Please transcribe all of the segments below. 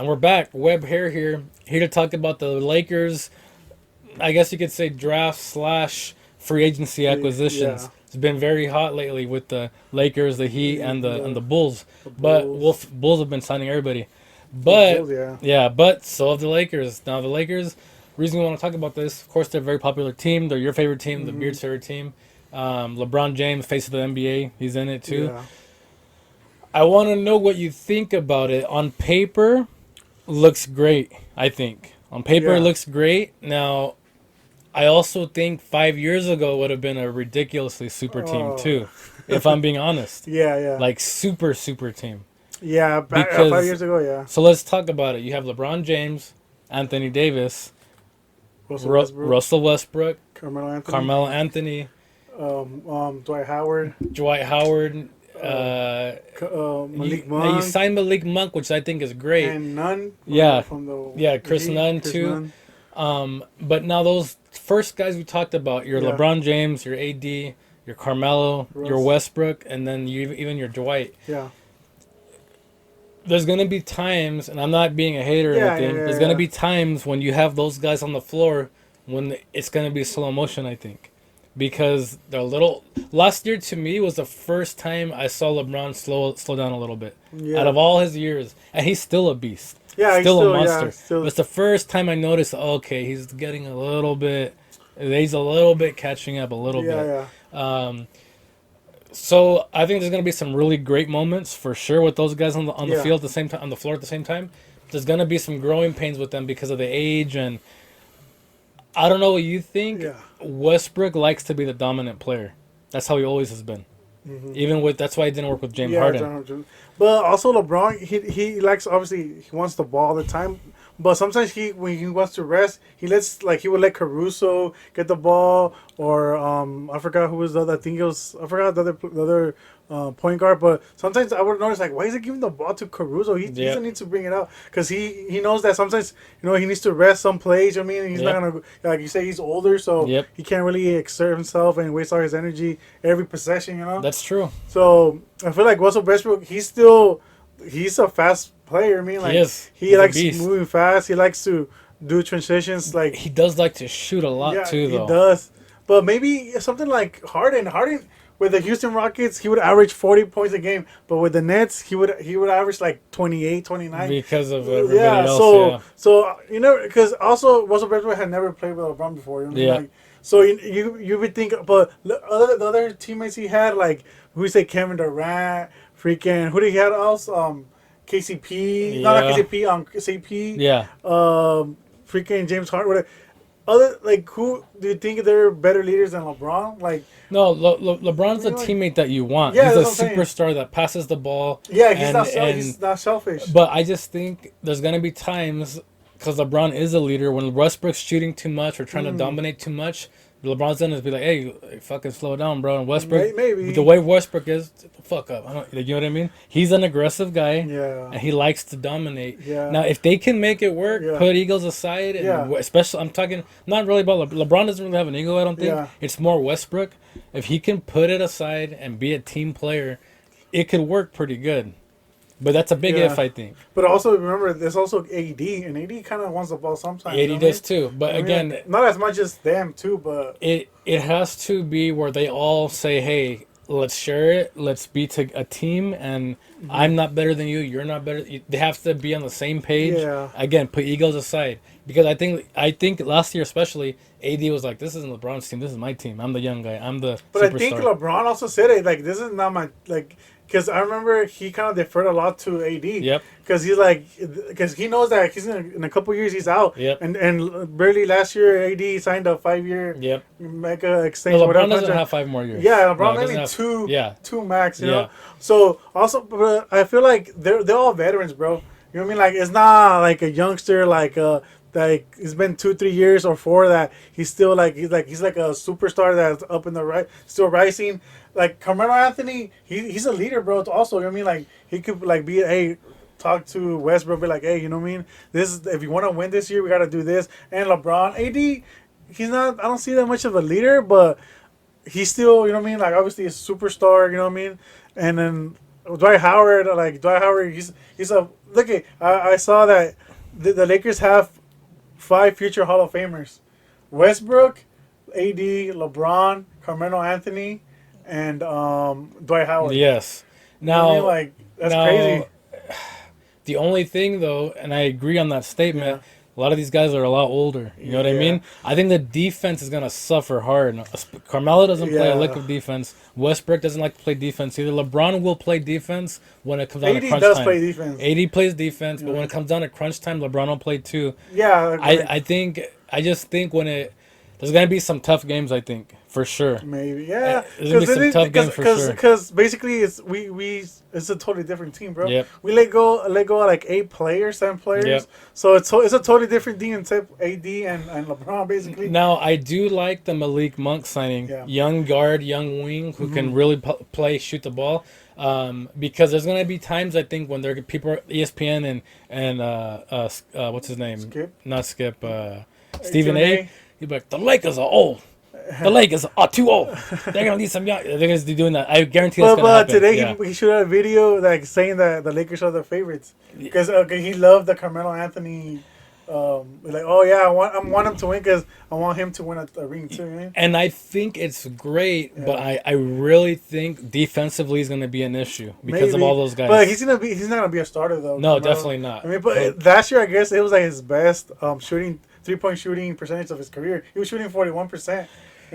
And we're back. Web Hair here to talk about the Lakers. I guess you could say draft slash free agency Yeah, acquisitions. It's been very hot lately with the Lakers, the Heat, and the Bulls. the But Bulls, Bulls have been signing everybody. the But Bulls, yeah, yeah, but so have the Lakers. Now the Lakers. Reason we want to talk about this, of course, they're a very popular team. They're your favorite team, the hmm Beard's favorite team. LeBron James, face of the NBA, he's in it too. yeah, I want to know what you think about it. On paper, looks great, I think. On paper, it yeah. looks great. Now, I also think 5 years ago would have been a ridiculously super team, Oh, too, if I'm being honest. yeah, yeah, Like, super, super team. yeah. Back 5 years Because, ago, yeah. so let's talk about it. You have LeBron James, Anthony Davis, Russell Westbrook, Russell Westbrook, Carmelo Anthony, Carmelo Anthony, Dwight Howard, Dwight Howard. uh, Malik Now you Monk, signed Malik Monk, which I think is great. and Nunn Yeah, from the yeah, Chris Heat, Nunn, Chris too. Nunn. But now those first guys we talked about, your Yeah, LeBron James, your AD, your Carmelo, your Russ, Westbrook, and then even your Dwight. yeah, There's gonna be times, and I'm not being a hater or yeah, yeah, anything. yeah, There's gonna yeah. be times when you have those guys on the floor when it's gonna be slow motion. I think because they're a little. Last year to me was the first time I saw LeBron slow down a little bit. Out Yeah. of all his years, and he's still a beast, Yeah, he's still a still, yeah, monster. But still, it's the first time I noticed. Okay, he's getting a little bit. He's a little bit catching up a little yeah, bit. yeah, Um, so I think there's gonna be some really great moments for sure with those guys on the yeah, field at the same time, on the floor at the same time. There's gonna be some growing pains with them because of the age, and I don't know what you think. yeah. Westbrook likes to be the dominant player. That's how he always has been. hmm Even with that's why it didn't work with James Yeah, Harden. but also LeBron, he likes, obviously he wants the ball all the time, but sometimes he when he wants to rest, he would let Caruso get the ball, or I forgot who was the other. I think it was, I forgot the other point guard. But sometimes I would notice, like, why is he giving the ball to Caruso? He Yep. doesn't need to bring it out, because he knows that sometimes he needs to rest some plays. I mean, he's not Yep. gonna, like you say, he's older, so Yep. he can't really exert himself and waste all his energy every possession. That's true. So I feel like Russell Westbrook, he's a fast player. I mean, He like, is. he He's a likes beast. moving fast. He likes to do transitions. Like, He does like to shoot a lot yeah, too, he though. does. But maybe something like Harden. Harden with the Houston Rockets, he would average 40 points a game. But with the Nets, he would average like 28, 29. Because of everybody Yeah. else. So because also Russell Westbrook had never played with LeBron before. You know what I mean? Yeah. Like, so you would think, but the other teammates he had, like, who say Kevin Durant, freaking, who did he have else? KCP, no, not Yeah. KCP, CP, Yeah. freaking James Harden. Whatever. Other, like, who do you think they're better leaders than LeBron? Like, No, LeBron's I a mean, like, teammate that you want. yeah, He's a that's what I'm saying. superstar that passes the ball. Yeah, and he's not selfish. But I just think there's gonna be times because LeBron is a leader when Westbrook's shooting too much or trying to dominate too much. LeBron's gonna be like, "Hey, fucking slow down, bro." And Westbrook, Maybe. the way Westbrook is, fuck up. I don't, you know what I mean? He's an aggressive guy, Yeah. and he likes to dominate. Yeah. Now, if they can make it work, Yeah. put egos aside, and Yeah. especially I'm talking not really about LeBron doesn't really have an ego. I don't think Yeah. it's more Westbrook. If he can put it aside and be a team player, it could work pretty good. But that's a big Yeah. if, I think. But also remember, there's also AD, and AD kind of wants the ball sometimes. Yeah, you he know does what I mean? too. But I mean, again, like, not as much as them too, but it has to be where they all say, "Hey, let's share it. Let's be a team, and I'm not better than you. You're not better." They have to be on the same page. Yeah. Again, put egos aside because I think last year especially, AD was like, "This isn't LeBron's team. This is my team. I'm the young guy. I'm the But I superstar." think LeBron also said it, like, this is not my, like, because I remember he kind of deferred a lot to AD. Yep. Because he's like, because he knows that in a couple years he's out. Yep. And barely last year AD signed a 5 year Yep. mega No, extension. LeBron whatever doesn't contract. have 5 more years. Yeah, No, LeBron he doesn't maybe have- two, Yeah. two max. You Yeah. know. So also, but I feel like they're all veterans, bro. You know what I mean? Like, it's not like a youngster, like it's been 2 3 years or four that he's still like he's like a superstar that's up in the right, still rising. Like Carmelo Anthony, he's a leader, bro. Also, you know what I mean? Like, he could like be, hey, talk to Westbrook, be like, hey, you know what I mean? This is, if you want to win this year, we got to do this. And LeBron, AD, he's not. I don't see that much of a leader, but he's still, you know what I mean? Like, obviously a superstar, you know what I mean? And then Dwight Howard, he's a look at. I saw that the Lakers have 5 future Hall of Famers: Westbrook, AD, LeBron, Carmelo Anthony, and Dwight Howard. Yes. You know what I mean? Now, Like that's now, crazy. the only thing though, and I agree on that statement. Yeah. A lot of these guys are a lot older. You know what I Yeah. mean? I think the defense is gonna suffer hard. Carmelo doesn't play a Yeah. lick of defense. Westbrook doesn't like to play defense either. LeBron will play defense when it comes down to AD crunch does time. play defense. AD plays defense, but Yeah. when it comes down to crunch time, LeBron will play too. Yeah, I just think there's gonna be some tough games. I think for sure. maybe. Yeah, There's gonna be some tough games for sure. Because basically it's a totally different team, bro. Yep. We let go of like 8 players, 7 players. Yep. So it's a totally different team except AD and LeBron basically. Now I do like the Malik Monk signing, Yeah. young guard, young wing who can really play, shoot the ball. Because there's gonna be times I think when there are people, ESPN and what's his name? Skip? Not Skip. Stephen A. He'd be like, the Lakers are old. The Lakers are too old. They're gonna need some young. They're gonna be doing that. I guarantee that's gonna But happen. today Yeah. he showed a video like saying that the Lakers are the favorites because he loved the Carmelo Anthony. Like, oh yeah, I want him to win because I want him to win a ring too. You know? And I think it's great, but I really think defensively is going to be an issue because of Maybe. all those guys. But he's not gonna be a starter though. No, Carmelo. definitely not. I mean, but last year I guess it was like his best shooting 3-point shooting percentage of his career. He was shooting 41%.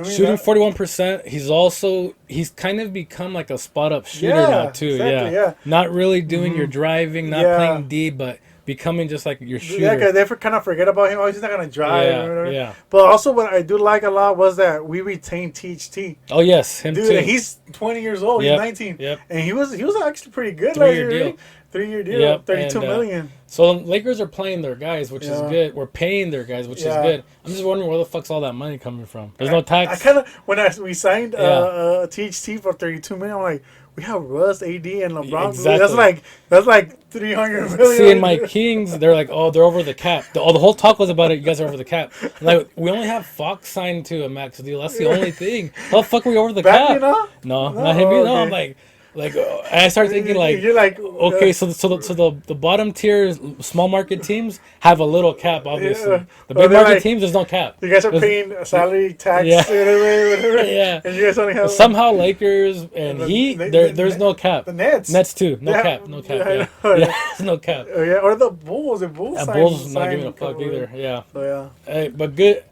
Shooting 41%. He's kind of become like a spot up shooter now too. Exactly, yeah. Not really doing your driving, not Yeah. playing D, but becoming just like your shooter. Yeah, because they kind of forget about him. Oh, he's not gonna drive. Yeah, or whatever. yeah. But also, what I do like a lot was that we retained THT. Oh yes, him Dude, too. he's 20 years old. Yep, He's 19. yep. And he was actually pretty good. 3-year deal. 3-year deal. Yep, 32 and, million. So the Lakers are playing their guys, which is Yeah. good. We're paying their guys, which is Yeah. good. I'm just wondering where the fuck's all that money coming from. There's no tax. I kind of when we signed Yeah. THT for 32 million, I'm like, we have Russ, AD, and LeBron. Exactly. That's like 300 million. Seeing my Kings, they're like, oh, they're over the cap. The whole talk was about it. You guys are over the cap. Like, we only have Fox signed to a max deal. That's the only thing. How the fuck are we over the Back, cap? you know? No, No, not him. No, okay. I'm like, and I started thinking like, You're like, okay, so the bottom tier small market teams have a little cap, obviously. Yeah. The Well, big they're market like- teams, there's no cap. you guys are There's- paying salary tax, Yeah. whatever. Yeah. And you guys only have Somehow Lakers and there's no cap. the Nets. Nets too, no Yeah. cap, no cap. Yeah, I Yeah, know. yeah, there's no cap. Oh, yeah, or the Bulls. The Bulls. signed- Bulls not signed giving a fuck couple- either. Yeah. So yeah, Hey, but good.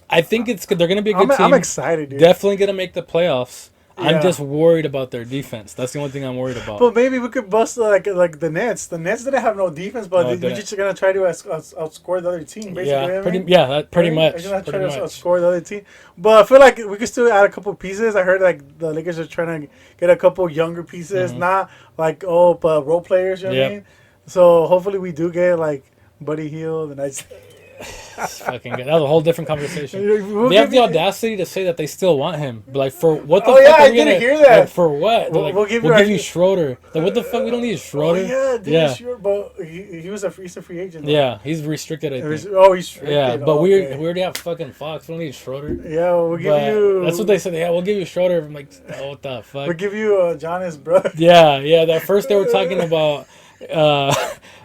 I think it's good. They're gonna be a good team. I'm excited, dude. Definitely gonna make the playoffs. Yeah. I'm just worried about their defense. That's the only thing I'm worried about. But maybe we could bust like the Nets. The Nets didn't have no defense, but No, we're it didn't. just gonna try to outscore the other team. Basically, yeah, you know what I pretty. mean? Yeah, that, pretty much. We're gonna try Pretty to much. outscore the other team. But I feel like we could still add a couple pieces. I heard like the Lakers are trying to get a couple younger pieces, not like but role players. You know what I Yep. mean? So hopefully we do get like Buddy Hield and I. It's fucking good. That was a whole different conversation. We'll They have give the you- audacity to say that they still want him. But like for what the Oh, fuck? yeah, are I we didn't gonna- hear that. Like, for what? They're like, We'll give you Schroeder. Like what the fuck? We don't need Schroeder. Oh yeah, dude, Yeah. sure, but he's a free agent. though. Yeah, he's restricted. I think. Oh, he's restricted. Yeah, but Oh, we okay. already have fucking Fox. We don't need Schroeder. Yeah, we'll give But you. that's what they said. Yeah, we'll give you Schroeder. I'm like, oh, what the fuck? We'll give you Giannis, bro. Yeah. That first they were talking about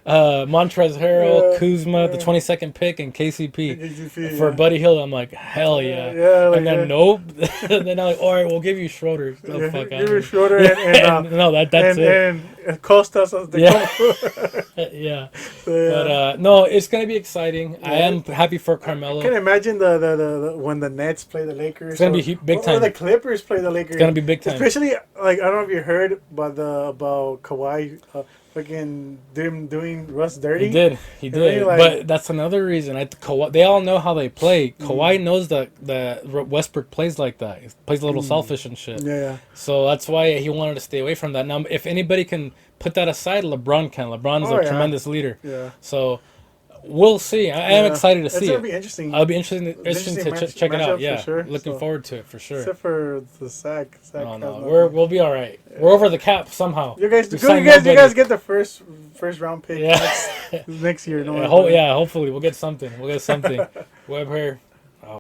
Montrezl Harrell, Yeah, Kuzma, the yeah. 22nd pick, and KCP. KCP, For yeah. Buddy Hield, I'm like, hell yeah. Like, And then yeah. nope. Then I'm like, all right, we'll give you Schroeder. Oh, Yeah, fuck give you Schroeder and no, that's it. and Costas as the Yeah. coach. Yeah. So, yeah. But no, it's gonna be exciting. I am happy for Carmelo. I can imagine the when the Nets play the Lakers. It's gonna be big Or time. the Clippers play the Lakers. It's gonna be big time. Especially like I don't know if you heard about Kawhi, fucking them doing Russ dirty. He did. I mean, like- But that's another reason. They all know how they play. Kawhi knows that Westbrook plays like that. He plays a little selfish and shit. Yeah. So that's why he wanted to stay away from that. Now, if anybody can put that aside, LeBron can. LeBron's Oh, a yeah. tremendous leader. Yeah. So we'll see. I am excited to It's see gonna it. be interesting. I'll be interesting to check it matchup out. for Yeah, sure. looking So- forward to it for sure. Except for the sack. No, has no, nothing. we'll be all right. We're over the cap somehow. You guys, We you signed guys nobody. get the first round pick Yeah. next year. No, Hopefully we'll get something. We'll get something. Web here.